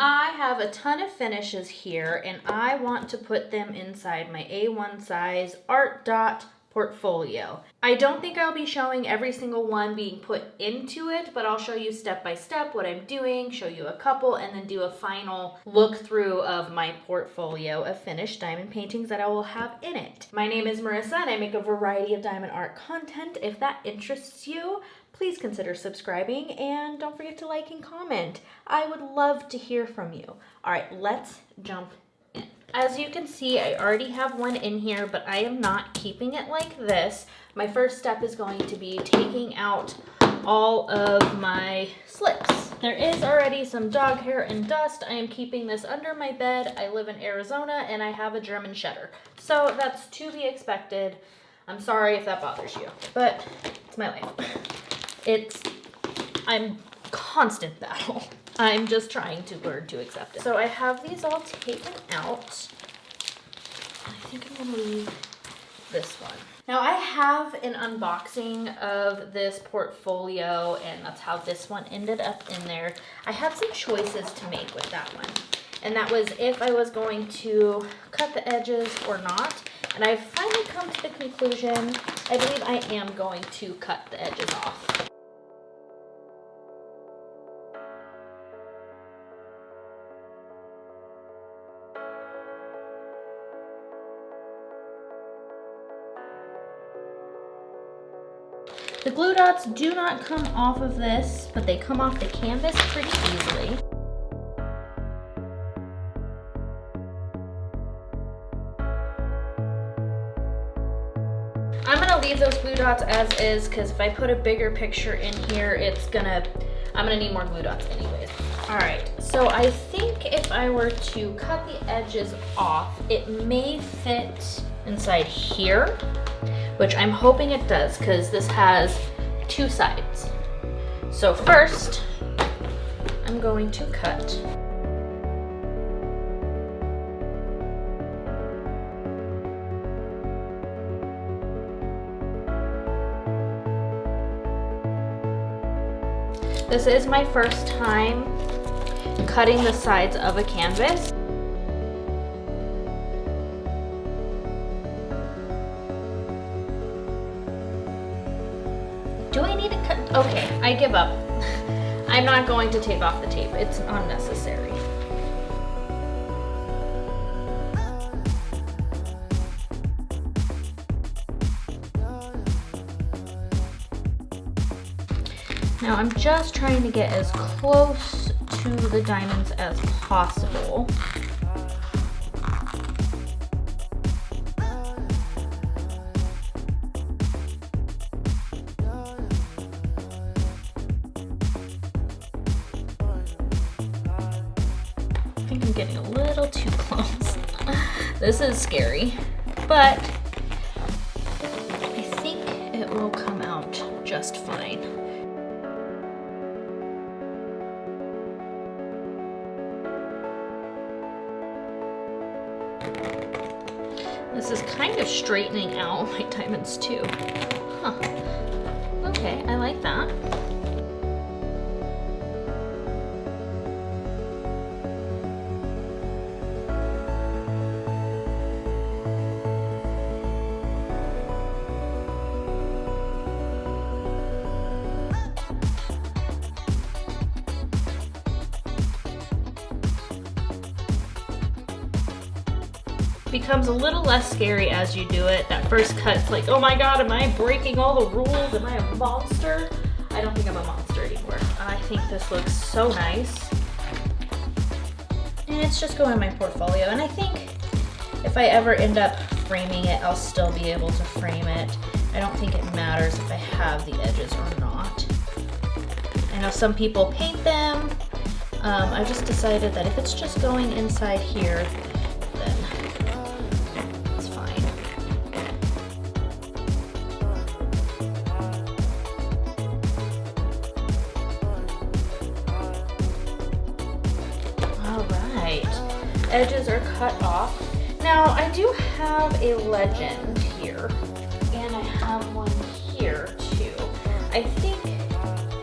I have a ton of finishes here and I want to put them inside my A1 size Artdot portfolio. I don't think I'll be showing every single one being put into it, but I'll show you step by step what I'm doing, show you a couple, and then do a final look through of my portfolio of finished diamond paintings that I will have in it. My name is Marissa and I make a variety of diamond art content. If that interests you, please consider subscribing and don't forget to like and comment. I would love to hear from you. All right, let's jump in. As you can see, I already have one in here, but I am not keeping it like this. My first step is going to be taking out all of my slips. There is already some dog hair and dust. I am keeping this under my bed. I live in Arizona and I have a German Shepherd. So that's to be expected. I'm sorry if that bothers you, but it's my life. I'm constant battle. I'm just trying to learn to accept it. So I have these all taken out. I think I'm gonna leave this one. Now I have an unboxing of this portfolio and that's how this one ended up in there. I had some choices to make with that one. And that was if I was going to cut the edges or not. And I've finally come to the conclusion, I believe I am going to cut the edges off. The glue dots do not come off of this, but they come off the canvas pretty easily. I'm gonna leave those glue dots as is because if I put a bigger picture in here, I'm gonna need more glue dots anyways. All right, so I think if I were to cut the edges off, it may fit inside here, which I'm hoping it does because this has two sides. So first, I'm going to cut. This is my first time cutting the sides of a canvas. Do I need to cut? Okay, I give up. I'm not going to tape off the tape. It's unnecessary. Now I'm just trying to get as close to the diamonds as possible. I think I'm getting a little too close. This is scary, but I think it will come out just fine. This is kind of straightening out my diamonds too. Huh. Okay, I like that. Becomes a little less scary as you do it. That first cut, it's like, oh my god, am I breaking all the rules? Am I a monster? I don't think I'm a monster anymore. I think this looks so nice. And it's just going in my portfolio. And I think if I ever end up framing it, I'll still be able to frame it. I don't think it matters if I have the edges or not. I know some people paint them. I just decided that if it's just going inside here, then it's fine. All right, edges are cut off. Now I do have a legend here, and I have one here too. I think,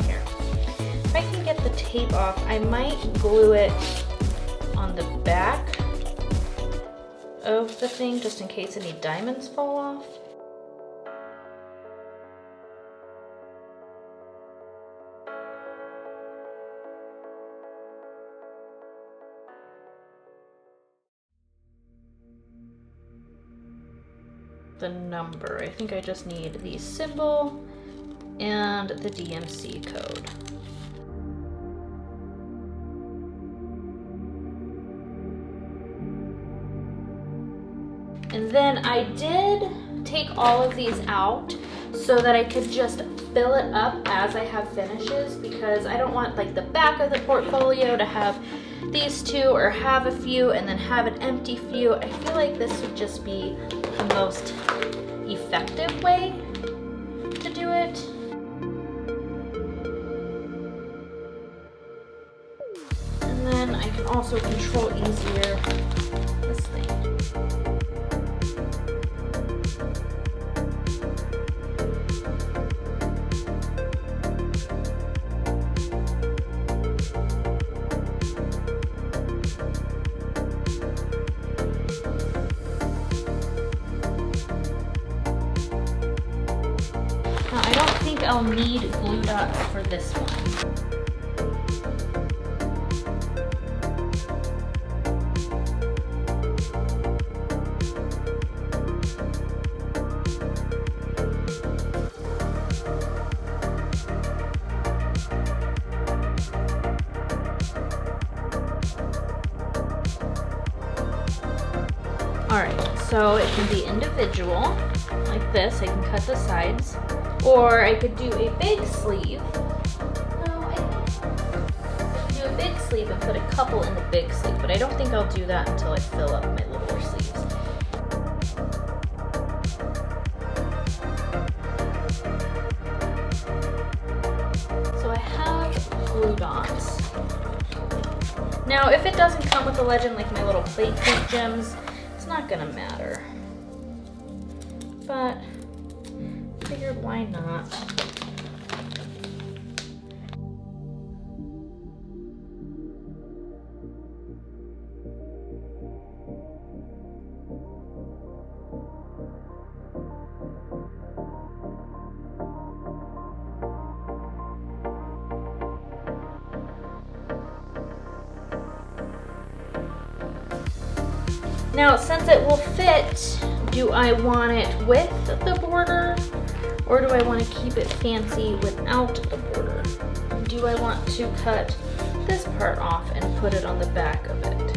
here, if I can get the tape off, I might glue it the back of the thing just in case any diamonds fall off. The number, I think I just need the symbol and the DMC code. And then I did take all of these out so that I could just fill it up as I have finishes, because I don't want like the back of the portfolio to have these two or have a few and then have an empty few. I feel like this would just be the most effective way to do it. And then I can also control easier this thing. I'll need glue dots for this one. Alright, so it can be individual, like this. I can cut the sides. Or I could do a big sleeve. No, I could do a big sleeve and put a couple in the big sleeve, but I don't think I'll do that until I fill up my littler sleeves. So I have glue dots. Now, if it doesn't come with a legend like my little plate paint gems, it's not gonna matter. But figured why not. Now, since it will fit, do I want it with the border? Or do I want to keep it fancy without the border? Do I want to cut this part off and put it on the back of it?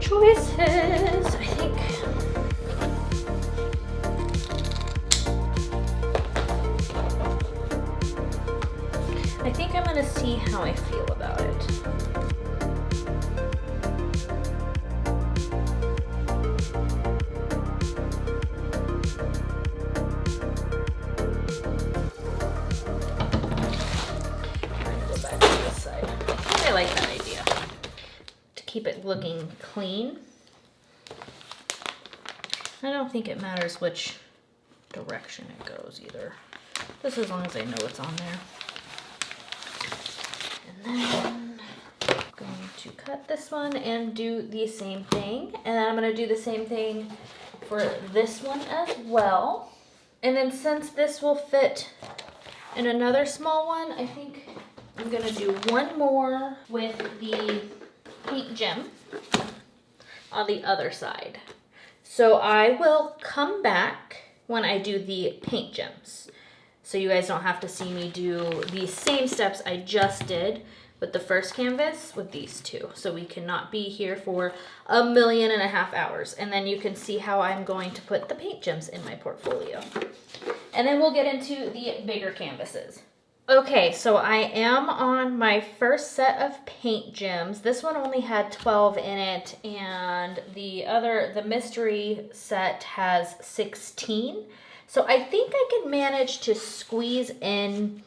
Choices, I think. I think I'm gonna see how I feel about it. I like that idea, to keep it looking clean. I don't think it matters which direction it goes either, just as long as I know it's on there. And then I'm going to cut this one and do the same thing, and then I'm going to do the same thing for this one as well. And then since this will fit in another small one, I think I'm gonna do one more with the paint gem on the other side. So I will come back when I do the paint gems, so you guys don't have to see me do the same steps I just did with the first canvas with these two. So we cannot be here for 1.5 million hours. And then you can see how I'm going to put the paint gems in my portfolio. And then we'll get into the bigger canvases. Okay, so I am on my first set of paint gems. This one only had 12 in it, and the mystery set has 16. So I think I can manage to squeeze in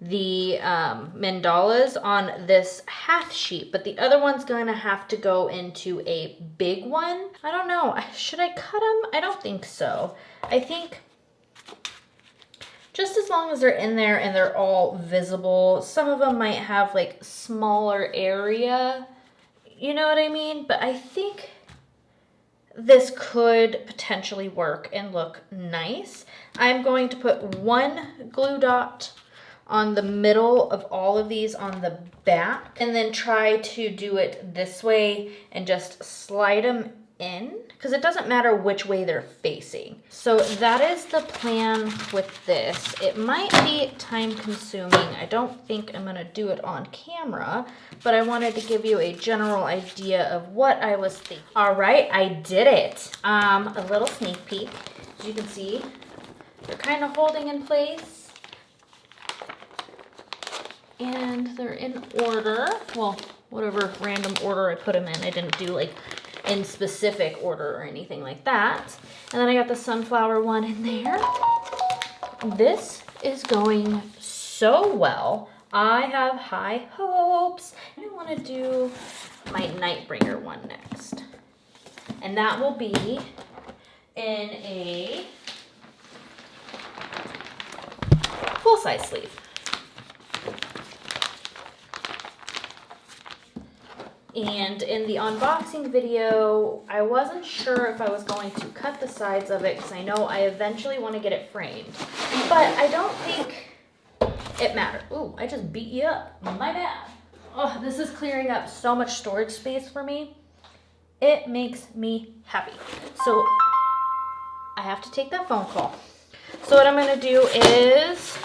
the mandalas on this half sheet, but the other one's gonna have to go into a big one. I don't know, should I cut them? I don't think so. I think just as long as they're in there and they're all visible. Some of them might have like smaller area, you know what I mean? But I think this could potentially work and look nice. I'm going to put one glue dot on the middle of all of these on the back, and then try to do it this way and just slide them in, because it doesn't matter which way they're facing. So that is the plan with this. It might be time consuming. I don't think I'm gonna do it on camera, but I wanted to give you a general idea of what I was thinking. All right, I did it. A little sneak peek. As you can see, they're kind of holding in place. And they're in order. Well, whatever random order I put them in. I didn't do like in specific order or anything like that. And then I got the sunflower one in there. This is going so well. I have high hopes. I want to do my Nightbringer one next. And that will be in a full-size sleeve. And in the unboxing video, I wasn't sure if I was going to cut the sides of it because I know I eventually want to get it framed. But I don't think it mattered. Ooh, I just beat you up. My bad. Oh, this is clearing up so much storage space for me. It makes me happy. So I have to take that phone call. So what I'm going to do is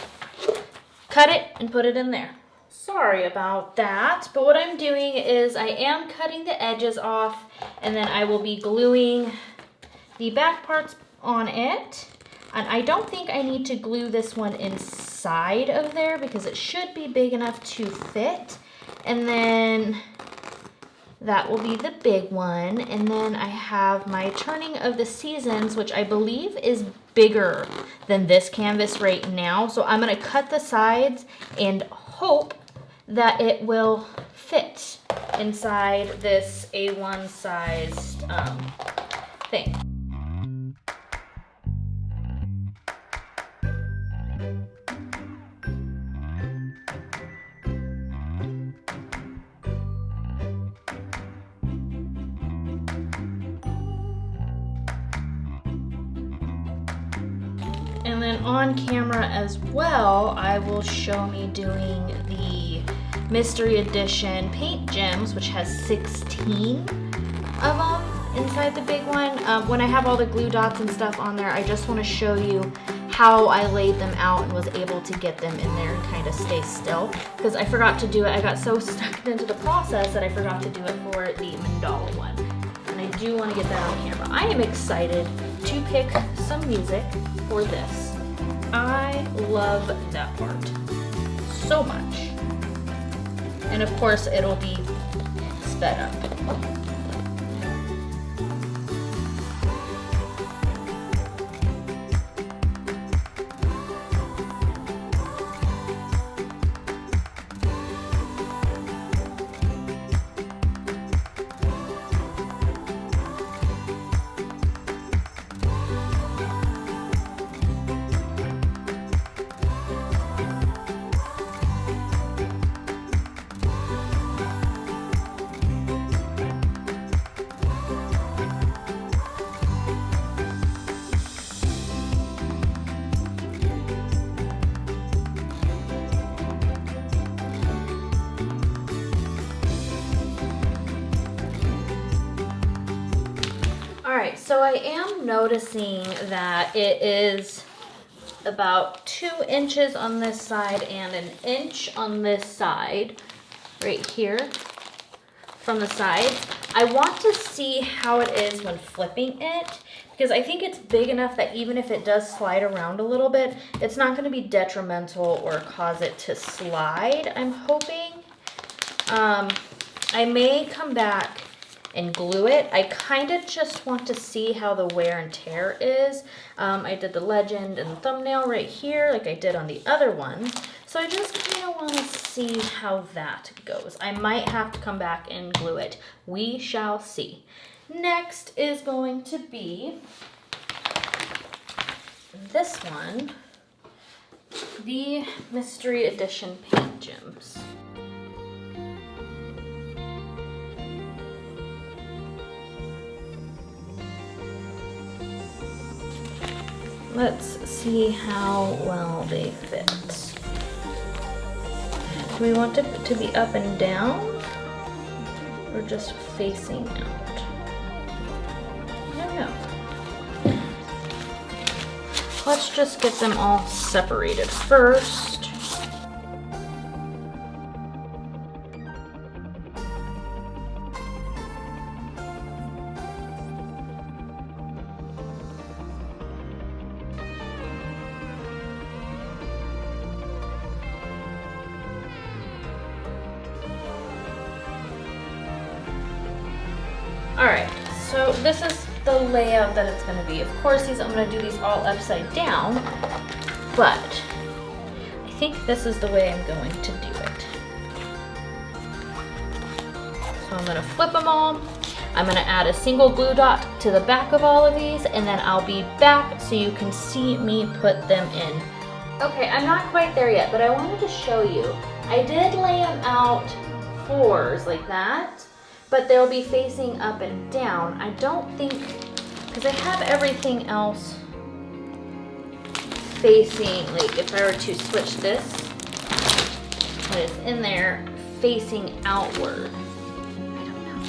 cut it and put it in there. Sorry about that, but what I'm doing is I am cutting the edges off, and then I will be gluing the back parts on it. And I don't think I need to glue this one inside of there because it should be big enough to fit. And then that will be the big one. And then I have my Turning of the Seasons, which I believe is bigger than this canvas right now. So I'm gonna cut the sides and hope that it will fit inside this A1 sized thing. And then on camera as well, I will show me doing the Mystery Edition paint gems, which has 16 of them inside the big one. When I have all the glue dots and stuff on there, I just want to show you how I laid them out and was able to get them in there and kind of stay still, because I forgot to do it. I got so stuck into the process that I forgot to do it for the mandala one, and I do want to get that on camera. I am excited to pick some music for this. I love that part so much. And of course, it'll be sped up. Alright, so I am noticing that it is about 2 inches on this side and 1 inch on this side, right here, from the sides. I want to see how it is when flipping it, because I think it's big enough that even if it does slide around a little bit, it's not going to be detrimental or cause it to slide, I'm hoping. I may come back and glue it. I kind of just want to see how the wear and tear is. I did the legend and the thumbnail right here like I did on the other ones. So I just kind of want to see how that goes. I might have to come back and glue it. We shall see. Next is going to be this one. the Mystery Edition paint gems. Let's see how well they fit. Do we want it to be up and down or just facing out? I don't know. Let's just get them all separated first. Alright, so this is the layout that it's going to be. Of course, I'm going to do these all upside down, but I think this is the way I'm going to do it. So I'm going to flip them all. I'm going to add a single glue dot to the back of all of these, and then I'll be back so you can see me put them in. Okay, I'm not quite there yet, but I wanted to show you. I did lay them out 4s like that, but they'll be facing up and down. I don't think, because I have everything else facing, like if I were to switch this, when it's in there, facing outward. I don't know.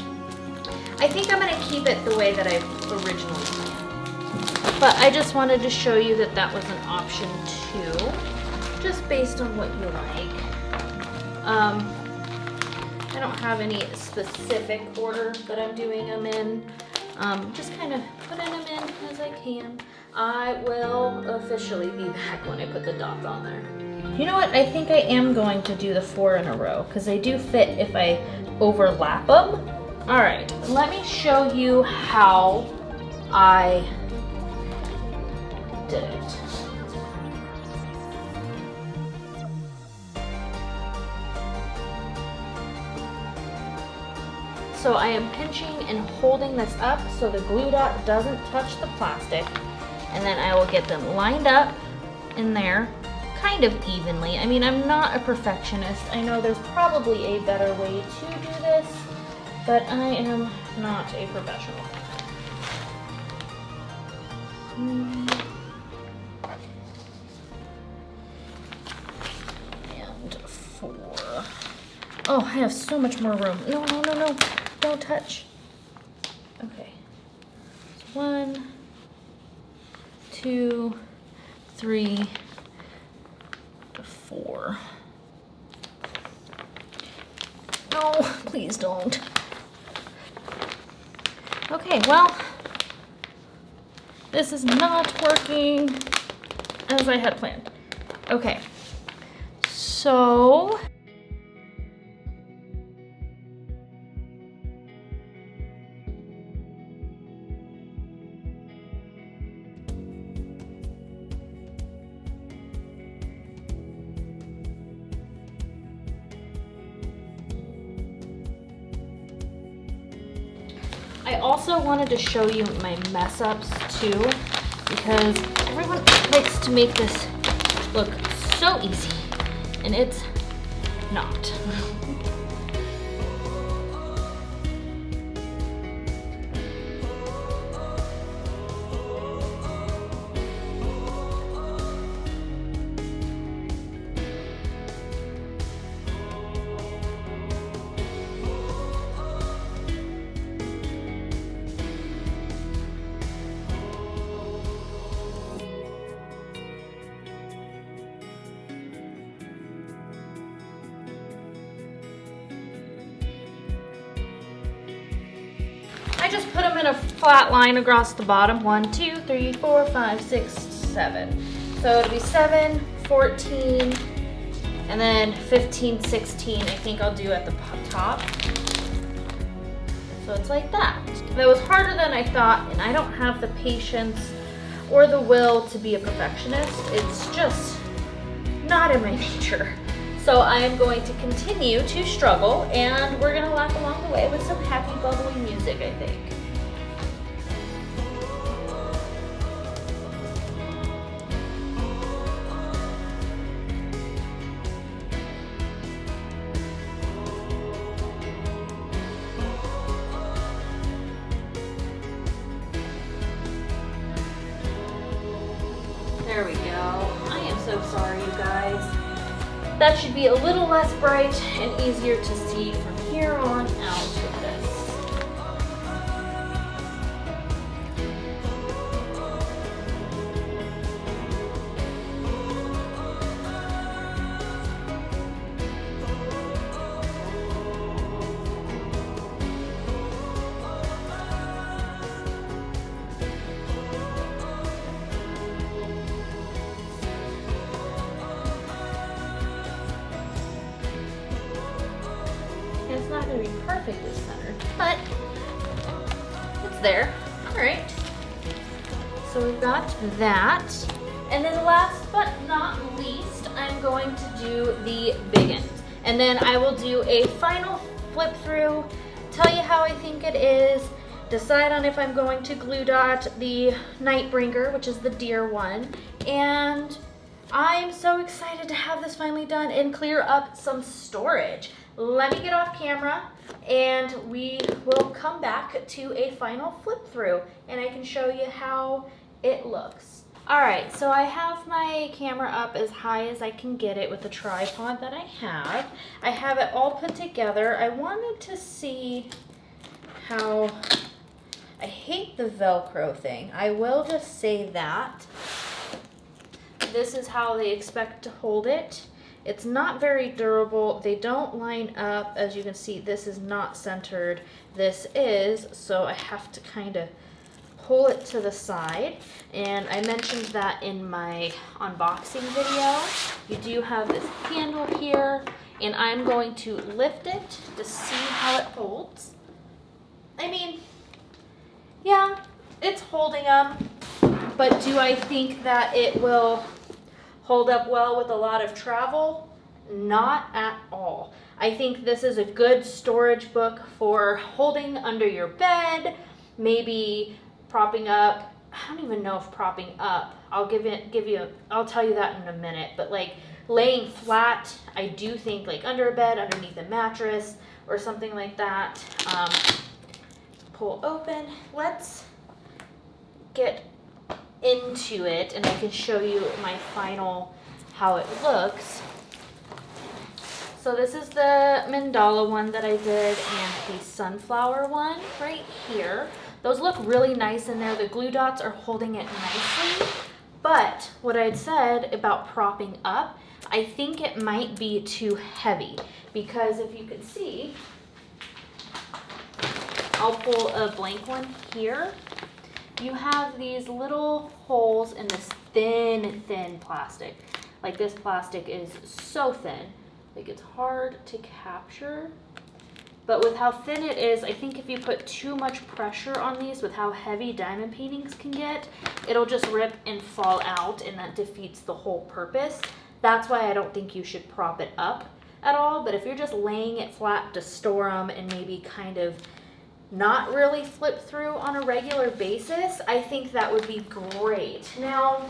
I think I'm gonna keep it the way that I originally planned. But I just wanted to show you that that was an option too, just based on what you like. I don't have any specific order that I'm doing them in. Just kind of putting them in as I can. I will officially be back when I put the dots on there. You know what? I think I am going to do the 4 in a row because they do fit if I overlap them. All right, let me show you how I did it. So I am pinching and holding this up so the glue dot doesn't touch the plastic, and then I will get them lined up in there kind of evenly. I mean, I'm not a perfectionist. I know there's probably a better way to do this, but I am not a professional. And 4. Oh, I have so much more room. No, no, no, no. Don't touch. Okay. 1, 2, 3, 4. No, please don't. Okay, well, this is not working as I had planned. Okay, so I also wanted to show you my mess ups too, because everyone likes to make this look so easy, and it's not. I just put them in a flat line across the bottom. 1, 2, 3, 4, 5, 6, 7. So it'll be 7, 14, and then 15, 16, I think I'll do at the top. So it's like that. That was harder than I thought, and I don't have the patience or the will to be a perfectionist. It's just not in my nature. So I am going to continue to struggle, and we're gonna laugh along the way with some happy, bubbly music, I think. There we go. I am so sorry, you guys. That should be a little less bright and easier to see from here on out with this. It's not going to be perfect as centered, but it's there. All right. So we've got that. And then last but not least, I'm going to do the big ends. And then I will do a final flip through, tell you how I think it is, decide on if I'm going to glue dot the Nightbringer, which is the deer one, and I'm so excited to have this finally done and clear up some storage. Let me get off camera and we will come back to a final flip through and I can show you how it looks. All right, so I have my camera up as high as I can get it with the tripod that I have. I have it all put together. I wanted to see how, I hate the Velcro thing. I will just say that. This is how they expect to hold it. It's not very durable. They don't line up. As you can see, this is not centered. This is, so I have to kind of pull it to the side. And I mentioned that in my unboxing video. You do have this handle here, and I'm going to lift it to see how it holds. I mean, yeah, it's holding them, but do I think that it will hold up well with a lot of travel? Not at all. I think this is a good storage book for holding under your bed, maybe propping up. I don't even know if propping up, I'll tell you that in a minute, but like laying flat, I do think like under a bed, underneath a mattress or something like that. Pull open. Let's get into it and I can show you my final how it looks. So this is the mandala one that I did and the sunflower one right here. Those look really nice in there. The glue dots are holding it nicely, but what I'd said about propping up, I think it might be too heavy because if you can see, I'll pull a blank one here. You have these little holes in this thin plastic. Like this plastic is so thin, like it's hard to capture. But with how thin it is, I think if you put too much pressure on these with how heavy diamond paintings can get, it'll just rip and fall out and that defeats the whole purpose. That's why I don't think you should prop it up at all. But if you're just laying it flat to store them and maybe kind of not really flip through on a regular basis, I think that would be great. Now,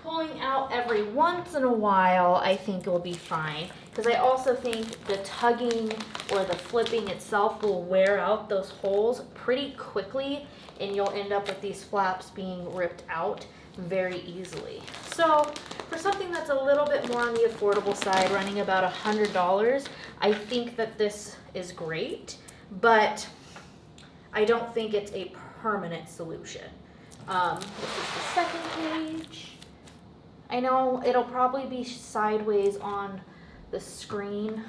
pulling out every once in a while, I think will be fine, because I also think the tugging or the flipping itself will wear out those holes pretty quickly, and you'll end up with these flaps being ripped out very easily. So for something that's a little bit more on the affordable side, running about $100, I think that this is great, but I don't think it's a permanent solution. This is the second page. I know it'll probably be sideways on the screen.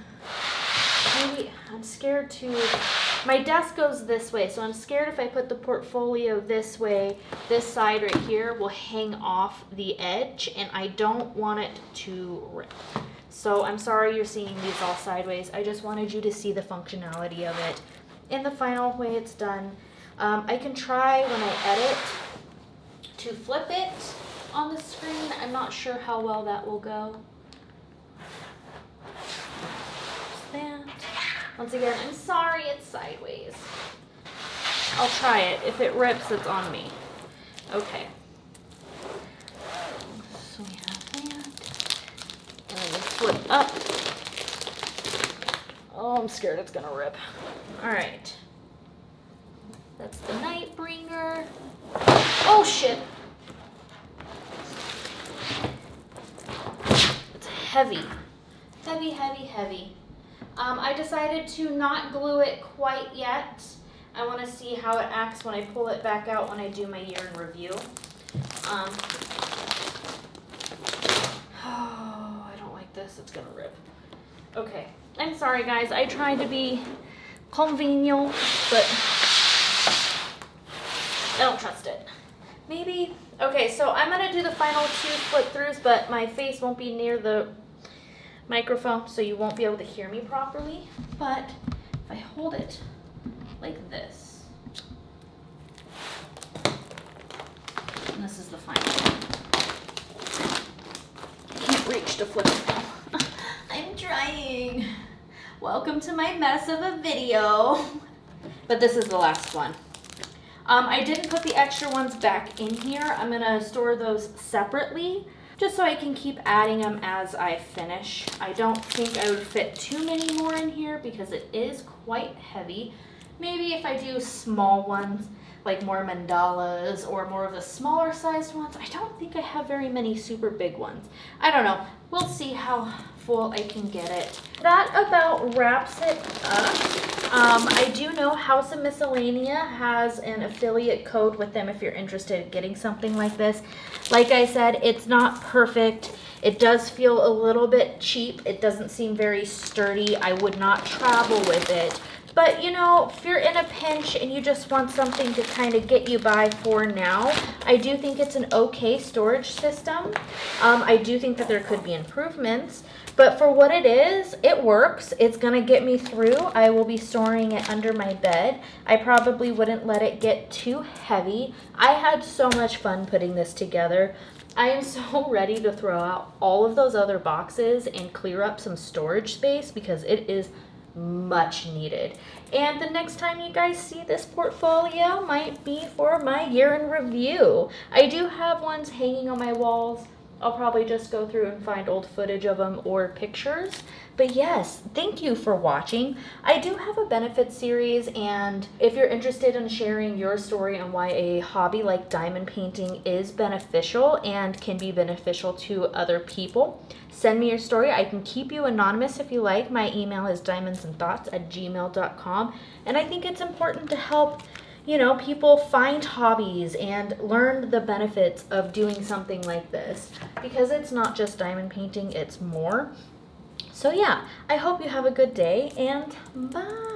Maybe I'm scared to, my desk goes this way, so I'm scared if I put the portfolio this way, this side right here will hang off the edge and I don't want it to rip. So I'm sorry you're seeing these all sideways. I just wanted you to see the functionality of it in the final way it's done. I can try when I edit to flip it on the screen. I'm not sure how well that will go. Just that. Once again, I'm sorry it's sideways. I'll try it. If it rips, it's on me. Okay. So we have that. And then we flip up. Oh, I'm scared it's gonna rip. All right. That's the Nightbringer. Oh shit. heavy. Heavy, heavy, heavy. I decided to not glue it quite yet. I want to see how it acts when I pull it back out when I do my year in review. Oh, I don't like this. It's gonna rip. Okay, I'm sorry guys. I tried to be convenient, but I don't trust it. Maybe. Okay, so I'm gonna do the final 2 flip throughs, but my face won't be near the microphone, so you won't be able to hear me properly. But if I hold it like this, and this is the final one. I can't reach to flip it now. I'm trying. Welcome to my mess of a video. But this is the last one. I didn't put the extra ones back in here. I'm gonna store those separately, just so I can keep adding them as I finish. I don't think I would fit too many more in here because it is quite heavy. Maybe if I do small ones, like more mandalas or more of the smaller sized ones. I don't think I have very many super big ones. I don't know. We'll see how full I can get it. That about wraps it up. I do know House of Miscellanea has an affiliate code with them if you're interested in getting something like this. Like I said, it's not perfect. It does feel a little bit cheap. It doesn't seem very sturdy. I would not travel with it. But you know, if you're in a pinch and you just want something to kind of get you by for now, I do think it's an okay storage system. I do think that there could be improvements, but for what it is, it works. It's gonna get me through. I will be storing it under my bed. I probably wouldn't let it get too heavy. I had so much fun putting this together. I am so ready to throw out all of those other boxes and clear up some storage space because it is much needed. And the next time you guys see this portfolio might be for my year in review. I do have ones hanging on my walls. I'll probably just go through and find old footage of them or pictures. But yes, thank you for watching. I do have a benefit series, and if you're interested in sharing your story on why a hobby like diamond painting is beneficial and can be beneficial to other people, send me your story. I can keep you anonymous if you like. My email is diamondsandthoughts@gmail.com, and I think it's important to help, you know, people find hobbies and learn the benefits of doing something like this, because it's not just diamond painting, it's more. So yeah, I hope you have a good day, and bye.